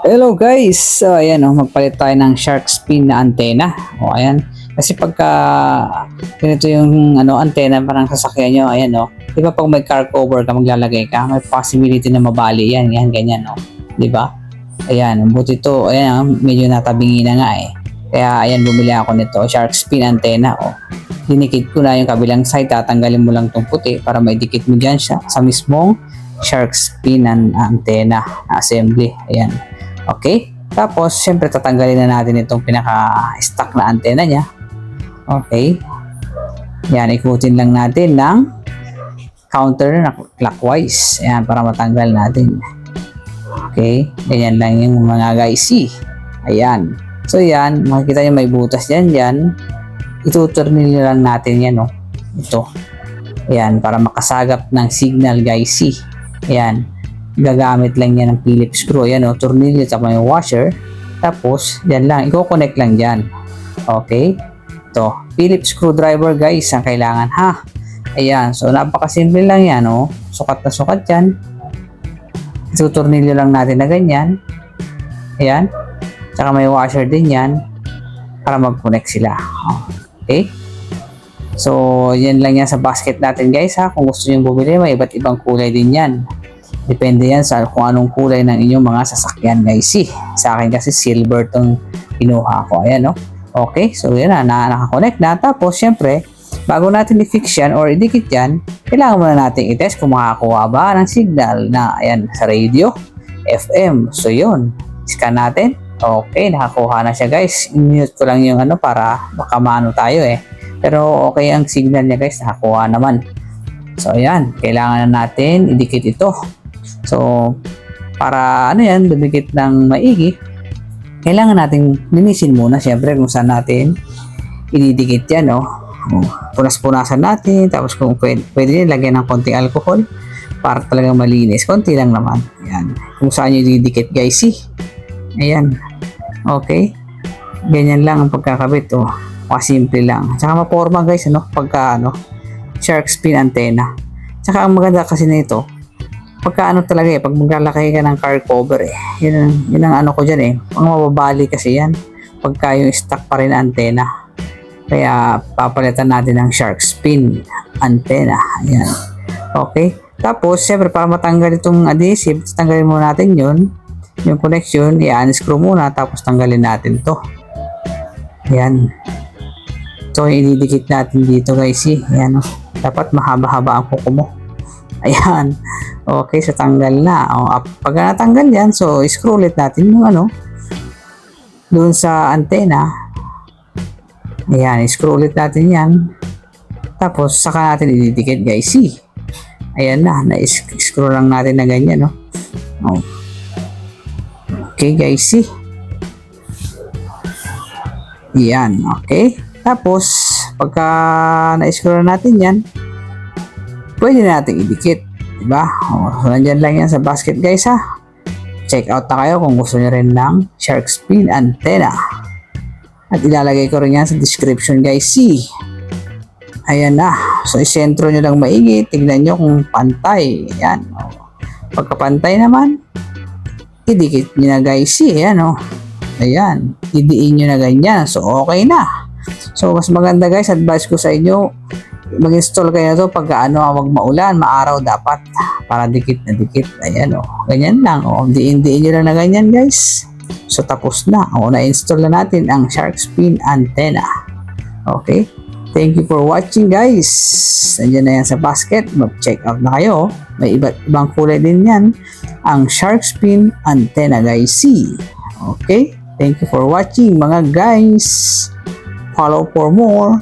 Hello guys! So ayan magpalit tayo ng shark fin na antena. O ayan. Kasi pagka ganito yung antena parang sasakyan nyo, ayan di ba pag may car cover ka maglalagay ka, may possibility na mabali yan, ganyan di ba? Ayan, buti to, ayan medyo natabingi na nga eh. Kaya ayan bumili ako nito, shark fin antena dinikit ko na yung kabilang side, tatanggalin mo lang tong puti para maidikit mo dyan siya sa mismong shark fin antena assembly. Ayan. Okay? Tapos, syempre, tatanggalin na natin itong pinaka-stock na antena niya. Okay? Yan, ikutin lang natin ng counter na clockwise. Ayan, para matanggal natin. Okay? Ganyan lang yung mga guys. Ayan. So, yan. Makikita nyo may butas dyan. Ituturnil lang natin yan, Ito. Ayan, para makasagap ng signal guys. Ayan. Gagamit lang yan ng Phillips screw. Ayan tornilyo at may washer. Tapos, yan lang. I-connect lang dyan. Okay? Ito. Phillips screwdriver guys ang kailangan ha. Ayan. So, napakasimple lang yan Sukat na sukat yan. Itutornilyo lang natin na ganyan. Ayan. Tsaka may washer din yan. Para mag-connect sila. Okay? So, yan lang yan sa basket natin guys ha. Kung gusto nyo bumili, may iba't ibang kulay din yan. Depende yan sa kung anong kulay ng inyong mga sasakyan guys. Sa akin kasi silver tong kinuha ko. Ayan Okay, so yan nakakonect na. Tapos syempre, bago natin i-fix yan or idikit yan, kailangan muna natin i-test kung makakuha ba ng signal na ayan sa radio, FM. So yun, scan natin. Okay, nakakuha na siya guys. I-mute ko lang yung para baka maano tayo Pero okay ang signal niya guys, nakakuha naman. So ayan, kailangan na natin idikit ito. So, para dumikit ng maigi, kailangan natin linisin muna syempre kung saan natin ididikit yan, Punas-punasan natin, tapos kung pwede lagyan ng konting alcohol para talagang malinis. Konti lang naman. Ayan. Kung saan nyo ididikit guys, Ayan. Okay. Ganyan lang ang pagkakabit, Simple lang. Tsaka maporma guys, pagka, shark fin antenna. Tsaka ang maganda kasi nito, pagka talaga pag maglalakay ka ng car cover yun ang ko dyan pang mababali kasi yan pagka yung stock pa rin antena, kaya papalitan natin ng shark fin antena. Ayan. Okay, tapos syempre para matanggal itong adhesive, tanggalin muna natin yung connection, i-unscrew muna tapos tanggalin natin to. Ayan, so ididikit natin dito guys. Ayan dapat mahaba-haba ang kuko mo. Ayan. Okay, so tanggal na. Pag natanggal yan, so screw ulit natin yung doon sa antena. Ayan, screw ulit natin yan. Tapos, saka natin ididikit guys. Ayan na-screw lang natin na ganyan, Okay guys, Ayan, okay. Tapos, pagka na-screw natin yan, pwede natin idikit. Diba? So, nandyan lang yan sa basket guys ha. Check out na kayo kung gusto nyo rin ng shark fin antenna. At ilalagay ko rin yan sa description guys. Ayan na. So, isentro nyo lang maigi. Tignan nyo kung pantay. Ayan. Pagkapantay naman, idikit nyo na guys. Ayan Ayan. Idiin nyo na ganyan. So, okay na. So, mas maganda guys, advice ko sa inyo, mag-install kayo to pagka wag maulan, maaraw dapat para dikit na dikit. Ayan ganyan lang diin-diin nyo lang na ganyan guys. So tapos na na-install na natin ang shark fin antenna. Okay, thank you for watching guys. Nandiyan na yan sa basket, mag-check out na kayo. May iba't ibang kulay din yan ang shark fin antenna guys. Okay, thank you for watching mga guys. Follow for more.